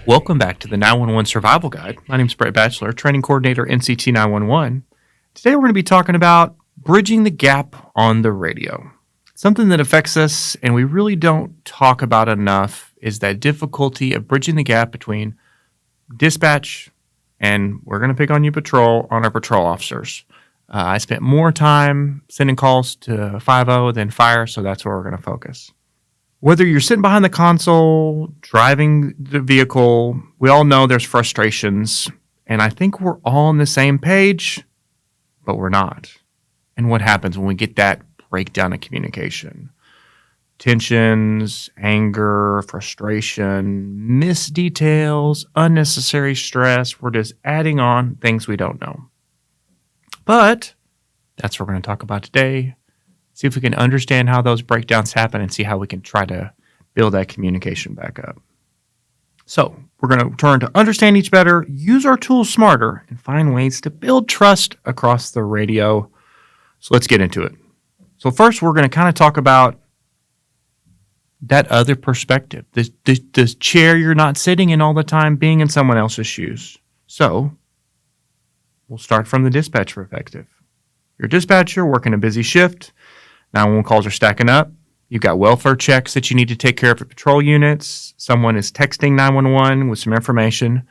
Welcome back to the 911 Survival Guide. My name is Bret Batchelor, Training Coordinator, NCT 911. Today we're going to be talking about bridging the gap on the radio. Something that affects us and we really don't talk about enough is that difficulty of bridging the gap between dispatch and we're going to pick on you on our patrol officers. I spent more time sending calls to 5-0 than fire, so that's where we're going to focus. Whether you're sitting behind the console, driving the vehicle, we all know there's frustrations, and I think we're all on the same page, but we're not. And what happens when we get that breakdown of communication? Tensions, anger, frustration, missed details, unnecessary stress. We're just adding on things we don't know. But that's what we're going to talk about today. See if we can understand how those breakdowns happen and see how we can try to build that communication back up. So we're going to turn to understand each better, use our tools smarter, and find ways to build trust across the radio. So let's get into it. So first, we're going to kind of talk about that other perspective, this chair you're not sitting in all the time, being in someone else's shoes. So we'll start from the dispatch perspective. You're a dispatcher working a busy shift. 911 calls are stacking up. You've got welfare checks that you need to take care of at patrol units. Someone is texting 911 with some information.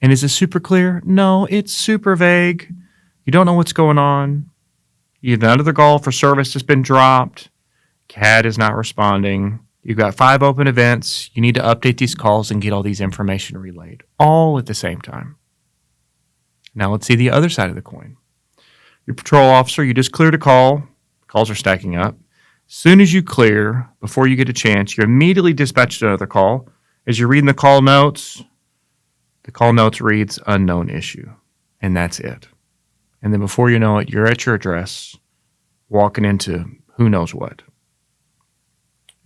And is it super clear? No, it's super vague. You don't know what's going on. You have another call for service that's been dropped. CAD is not responding. You've got 5 open events. You need to update these calls and get all these information relayed, all at the same time. Now let's see the other side of the coin. Your patrol officer, you just cleared a call. Calls are stacking up. As soon as you clear, before you get a chance, you're immediately dispatched another call. As you're reading the call notes reads unknown issue, and that's it. And then before you know it, you're at your address, walking into who knows what.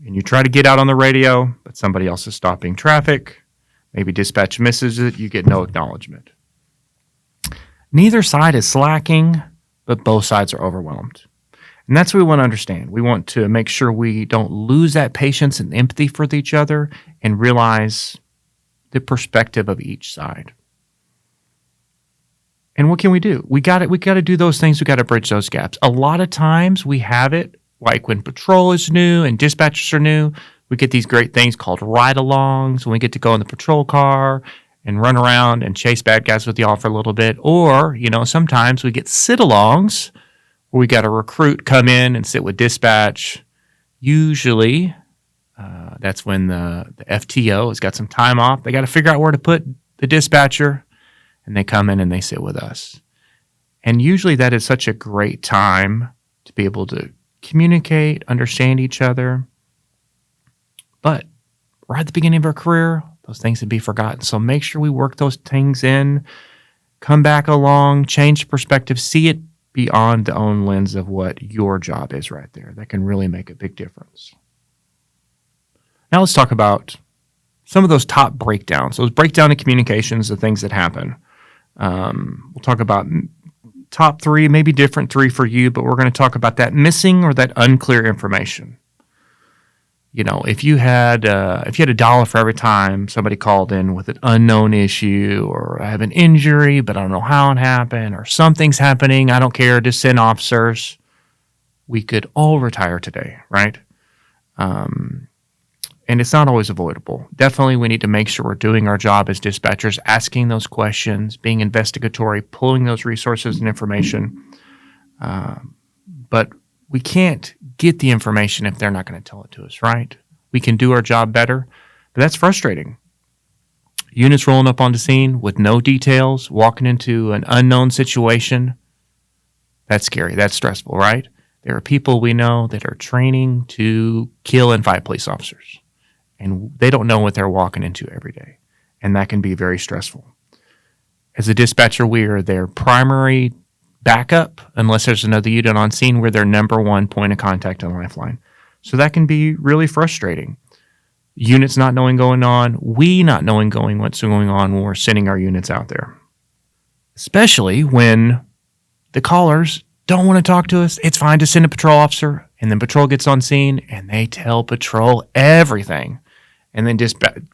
And you try to get out on the radio, but somebody else is stopping traffic. Maybe dispatch misses it. You get no acknowledgement. Neither side is slacking, but both sides are overwhelmed. And that's what we want to understand. We want to make sure we don't lose that patience and empathy for each other and realize the perspective of each side. And what can we do? We got to do those things. We got to bridge those gaps. A lot of times we have it, like when patrol is new and dispatchers are new, we get these great things called ride-alongs when we get to go in the patrol car and run around and chase bad guys with y'all for a little bit. Or, sometimes we get sit-alongs where we got a recruit come in and sit with dispatch. Usually, that's when the FTO has got some time off. They got to figure out where to put the dispatcher, and they come in and they sit with us. And usually that is such a great time to be able to communicate, understand each other. But right at the beginning of our career, those things would be forgotten. So make sure we work those things in, come back along, change perspective, see it beyond the own lens of what your job is right there. That can really make a big difference. Now let's talk about some of those top breakdowns, those breakdown in communications, the things that happen. We'll talk about top 3, maybe different 3 for you, but we're going to talk about that missing or that unclear information. If you had $1 for every time somebody called in with an unknown issue, or I have an injury, but I don't know how it happened, or something's happening, I don't care, just send officers, we could all retire today, right? And it's not always avoidable. Definitely we need to make sure we're doing our job as dispatchers, asking those questions, being investigatory, pulling those resources and information. But we can't get the information if they're not going to tell it to us, right? We can do our job better, but that's frustrating. Units rolling up on the scene with no details, walking into an unknown situation. That's scary. That's stressful, right? There are people we know that are training to kill and fight police officers, and they don't know what they're walking into every day, and that can be very stressful. As a dispatcher, we are their primary backup, unless there's another unit on scene. We're their number one point of contact and lifeline. So that can be really frustrating. Units not knowing going on, we not knowing what's going on when we're sending our units out there. Especially when the callers don't want to talk to us. It's fine to send a patrol officer, and then patrol gets on scene and they tell patrol everything. And then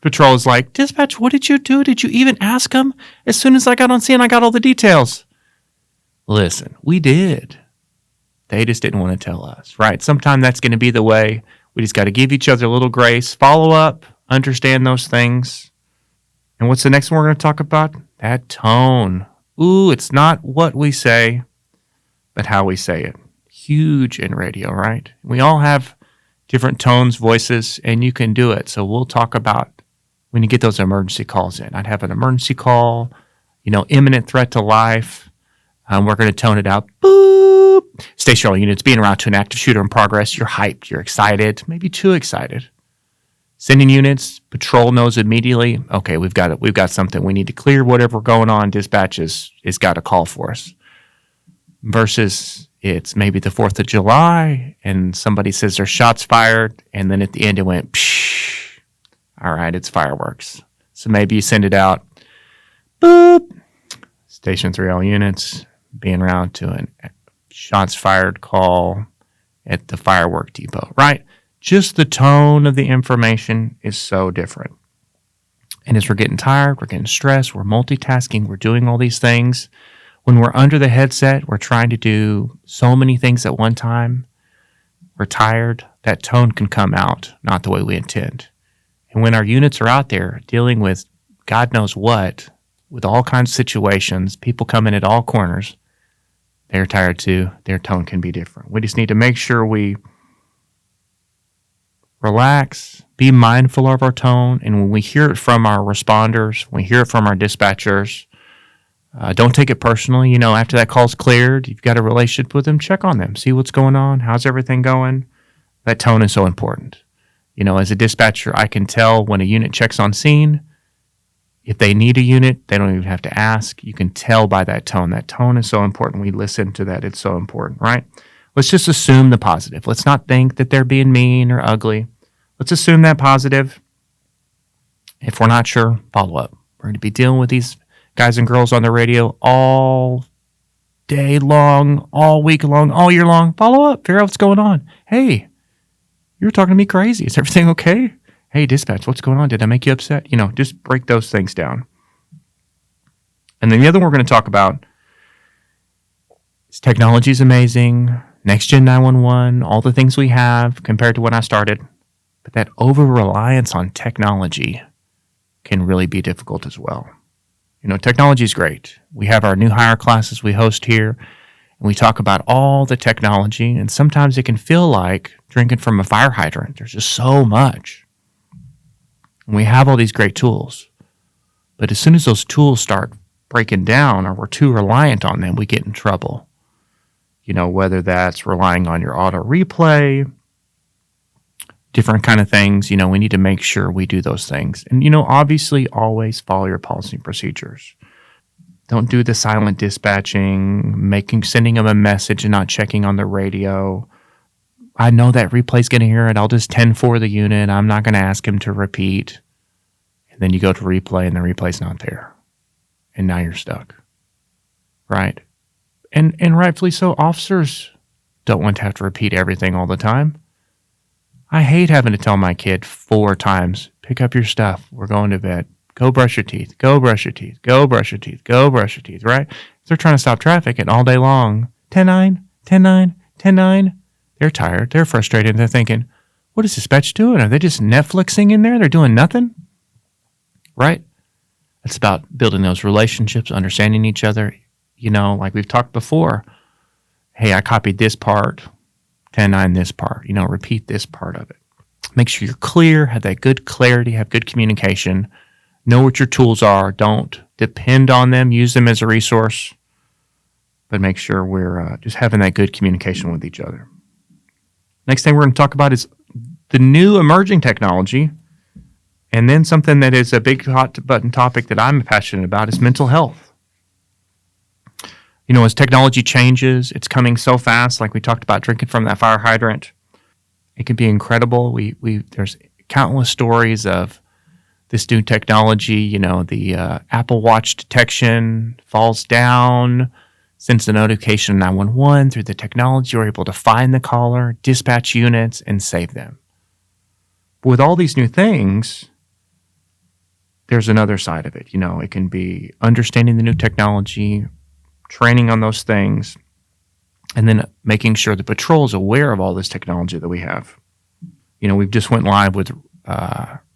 patrol is like, dispatch, what did you do? Did you even ask them? As soon as I got on scene, I got all the details. Listen, we did. They just didn't want to tell us, right? Sometimes that's going to be the way. We just got to give each other a little grace, follow up, understand those things. And what's the next one we're going to talk about? That tone. Ooh, it's not what we say, but how we say it. Huge in radio, right? We all have different tones, voices, and you can do it. So we'll talk about when you get those emergency calls in. I'd have an emergency call, imminent threat to life. We're going to tone it out. Boop. Station all units being around to an active shooter in progress. You're hyped. You're excited. Maybe too excited. Sending units. Patrol knows immediately. Okay, we've got something. We need to clear whatever going on. Dispatch is got a call for us. Versus it's maybe the 4th of July and somebody says there's shots fired, and then at the end it went psh. All right, it's fireworks. So maybe you send it out. Boop. Station 3 all units being around to an shots fired call at the firework depot, right? Just the tone of the information is so different. And as we're getting tired, we're getting stressed, we're multitasking, we're doing all these things. When we're under the headset, we're trying to do so many things at one time. We're tired. That tone can come out not the way we intend. And when our units are out there dealing with God knows what, with all kinds of situations, people come in at all corners, they're tired too. Their tone can be different. We just need to make sure we relax, be mindful of our tone, and when we hear it from our responders, when we hear it from our dispatchers, don't take it personally. After that call's cleared, you've got a relationship with them, check on them, see what's going on, how's everything going. That tone is so important. As a dispatcher, I can tell when a unit checks on scene. If they need a unit, they don't even have to ask. You can tell by that tone. That tone is so important. We listen to that. It's so important, right? Let's just assume the positive. Let's not think that they're being mean or ugly. Let's assume that positive. If we're not sure, follow up. We're going to be dealing with these guys and girls on the radio all day long, all week long, all year long. Follow up. Figure out what's going on. Hey, you were talking to me crazy. Is everything okay? Hey, dispatch, what's going on? Did I make you upset? Just break those things down. And then the other one we're going to talk about is technology is amazing. Next Gen 911, all the things we have compared to when I started. But that over-reliance on technology can really be difficult as well. Technology is great. We have our new hire classes we host here, and we talk about all the technology, and sometimes it can feel like drinking from a fire hydrant. There's just so much. And we have all these great tools. But as soon as those tools start breaking down or we're too reliant on them, we get in trouble. Whether that's relying on your auto replay, different kind of things, we need to make sure we do those things. And, obviously always follow your policy and procedures. Don't do the silent dispatching, sending them a message and not checking on the radio. I know that replay's going to hear it. I'll just 10-4 the unit. I'm not going to ask him to repeat. And then you go to replay and the replay's not there. And now you're stuck. Right? And rightfully so, officers don't want to have to repeat everything all the time. I hate having to tell my kid 4 times, pick up your stuff. We're going to bed. Go brush your teeth. Go brush your teeth. Go brush your teeth. Go brush your teeth, right? They're trying to stop traffic and all day long. 10-9, 10-9, 10-9. They're tired. They're frustrated. They're thinking, what is dispatch doing? Are they just Netflixing in there? They're doing nothing? Right? It's about building those relationships, understanding each other. Like we've talked before. Hey, I copied this part. 10-9 this part. Repeat this part of it. Make sure you're clear, have that good clarity, have good communication. Know what your tools are. Don't depend on them. Use them as a resource. But make sure we're just having that good communication with each other. Next thing we're going to talk about is the new emerging technology. And then something that is a big hot button topic that I'm passionate about is mental health. As technology changes, it's coming so fast. Like we talked about drinking from that fire hydrant. It can be incredible. There's countless stories of this new technology. The Apple Watch detection falls down, sends the notification to 911 through the technology. You're able to find the caller, dispatch units, and save them. But with all these new things, there's another side of it. It can be understanding the new technology, training on those things, and then making sure the patrol is aware of all this technology that we have. We've just went live with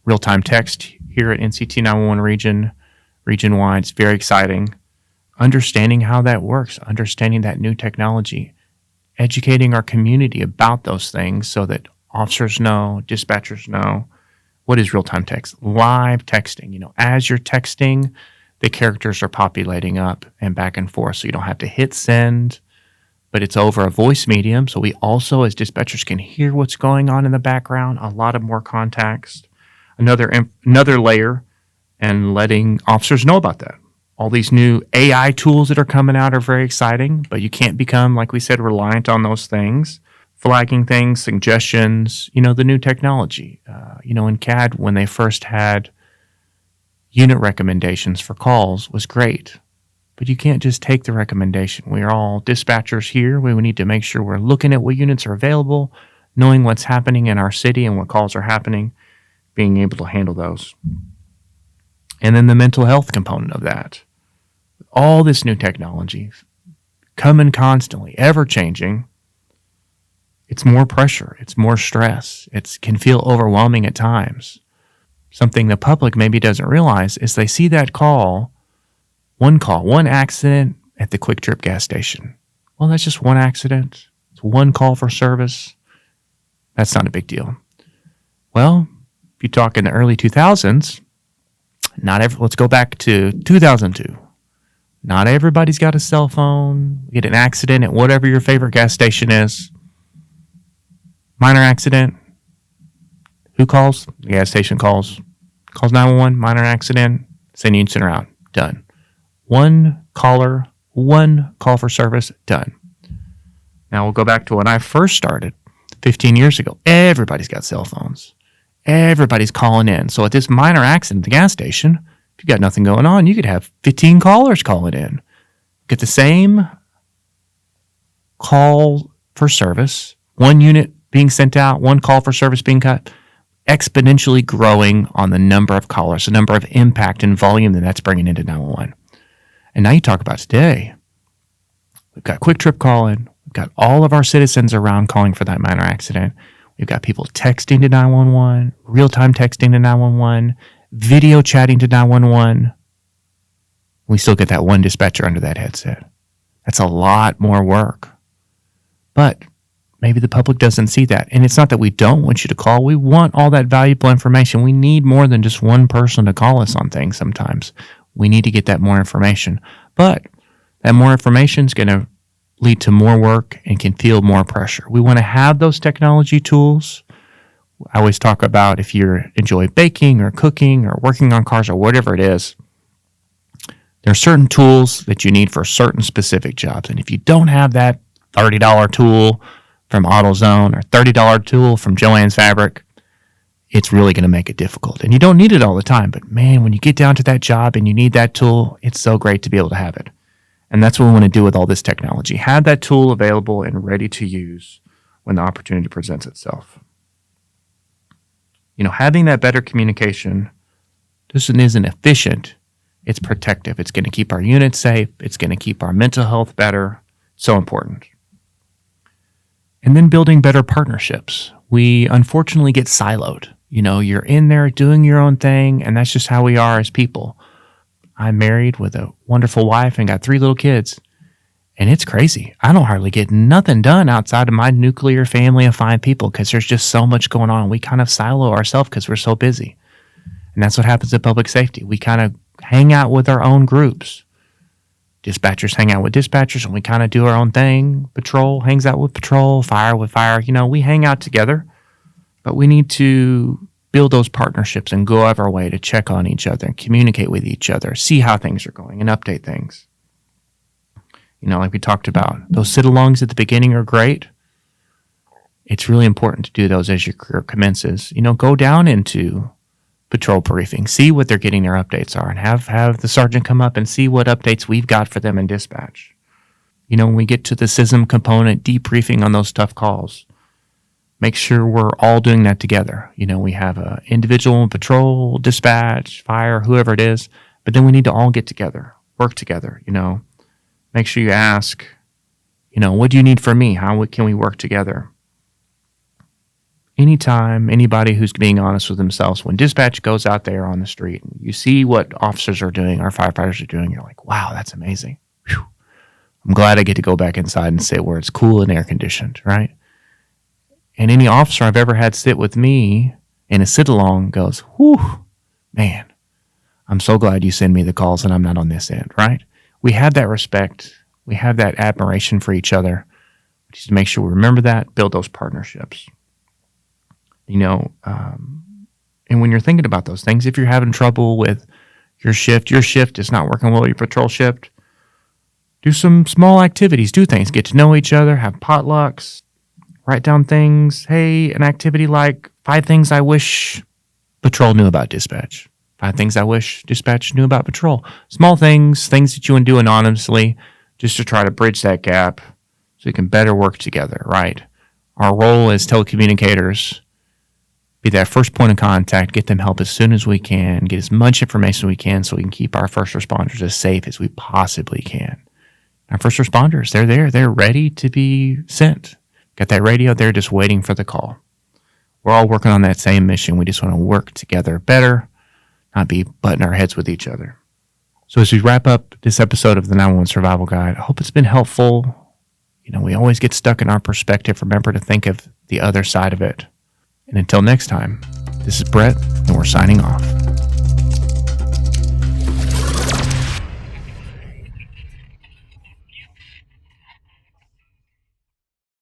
real-time text here at NCT 911 region-wide. It's very exciting. Understanding how that works, understanding that new technology, educating our community about those things so that officers know, dispatchers know. What is real-time text? Live texting. As you're texting, the characters are populating up and back and forth, so you don't have to hit send, but it's over a voice medium, so we also, as dispatchers, can hear what's going on in the background, a lot of more context. Another layer, and letting officers know about that. All these new AI tools that are coming out are very exciting, but you can't become, like we said, reliant on those things. Flagging things, suggestions, the new technology. In CAD, when they first had unit recommendations for calls, was great. But you can't just take the recommendation. We are all dispatchers here. We need to make sure we're looking at what units are available, knowing what's happening in our city and what calls are happening, being able to handle those. And then the mental health component of that. All this new technology coming constantly, ever changing. It's more pressure. It's more stress. It can feel overwhelming at times. Something the public maybe doesn't realize is they see that call, one accident at the Quick Trip gas station. Well, that's just one accident. It's one call for service. That's not a big deal. Well, if you talk in the early 2000s, let's go back to 2002. Not everybody's got a cell phone. You get an accident at whatever your favorite gas station is. Minor accident. Who calls? The gas station calls. Calls 911, minor accident. Send units in or out. Done. One caller, one call for service. Done. Now we'll go back to when I first started 15 years ago. Everybody's got cell phones. Everybody's calling in. So at this minor accident at the gas station, if you got nothing going on, you could have 15 callers calling in. Get the same call for service, one unit being sent out, one call for service being cut, exponentially growing on the number of callers, the number of impact and volume that's bringing into 911. And now you talk about today. We've got Quick Trip calling. We've got all of our citizens around calling for that minor accident. We've got people texting to 911, real-time texting to 911, video chatting to 911. We still get that one dispatcher under that headset. That's a lot more work. But maybe the public doesn't see that. And it's not that we don't want you to call. We want all that valuable information. We need more than just one person to call us on things sometimes. We need to get that more information. But that more information is going to lead to more work and can feel more pressure. We want to have those technology tools. I always talk about if you enjoy baking or cooking or working on cars or whatever it is, there are certain tools that you need for certain specific jobs. And if you don't have that $30 tool from AutoZone or $30 tool from Joann's Fabric, it's really going to make it difficult. And you don't need it all the time. But man, when you get down to that job and you need that tool, it's so great to be able to have it. And that's what we want to do with all this technology. Have that tool available and ready to use when the opportunity presents itself. Having that better communication just isn't efficient. It's protective. It's going to keep our units safe. It's going to keep our mental health better. So important. And then building better partnerships. We unfortunately get siloed. You're in there doing your own thing, and that's just how we are as people. I'm married with a wonderful wife and got 3 little kids. And it's crazy. I don't hardly get nothing done outside of my nuclear family of 5 people because there's just so much going on. We kind of silo ourselves because we're so busy. And that's what happens at public safety. We kind of hang out with our own groups. Dispatchers hang out with dispatchers, and we kind of do our own thing. Patrol hangs out with patrol, fire with fire. We hang out together. But we need to build those partnerships and go out of our way to check on each other and communicate with each other, see how things are going, and update things. Like we talked about, those sit-alongs at the beginning are great. It's really important to do those as your career commences. Go down into patrol briefing, see what they're getting their updates are, and have the sergeant come up and see what updates we've got for them in dispatch. When we get to the SISM component, debriefing on those tough calls, make sure we're all doing that together. We have an individual patrol, dispatch, fire, whoever it is, but then we need to all get together, work together. Make sure you ask, what do you need from me? How can we work together? Anytime anybody who's being honest with themselves, when dispatch goes out there on the street, and you see what officers are doing, our firefighters are doing, you're like, wow, that's amazing. Whew. I'm glad I get to go back inside and sit where it's cool and air conditioned, right? And any officer I've ever had sit with me in a sit along goes, whew, man, I'm so glad you send me the calls and I'm not on this end, right? We have that respect. We have that admiration for each other. Just to make sure we remember that, build those partnerships. And when you're thinking about those things, if you're having trouble with your shift is not working well, your patrol shift, do some small activities, do things, get to know each other, have potlucks, write down things. Hey, an activity like 5 things I wish patrol knew about dispatch. 5 things I wish dispatch knew about patrol. Small things that you want to do anonymously just to try to bridge that gap so you can better work together, right? Our role as telecommunicators, be that first point of contact, get them help as soon as we can, get as much information as we can so we can keep our first responders as safe as we possibly can. Our first responders, they're there. They're ready to be sent. Got that radio, they're just waiting for the call. We're all working on that same mission. We just want to work together better, not be butting our heads with each other. So as we wrap up this episode of the 911 Survival Guide, I hope it's been helpful. We always get stuck in our perspective. Remember to think of the other side of it. And until next time, this is Brett, and we're signing off.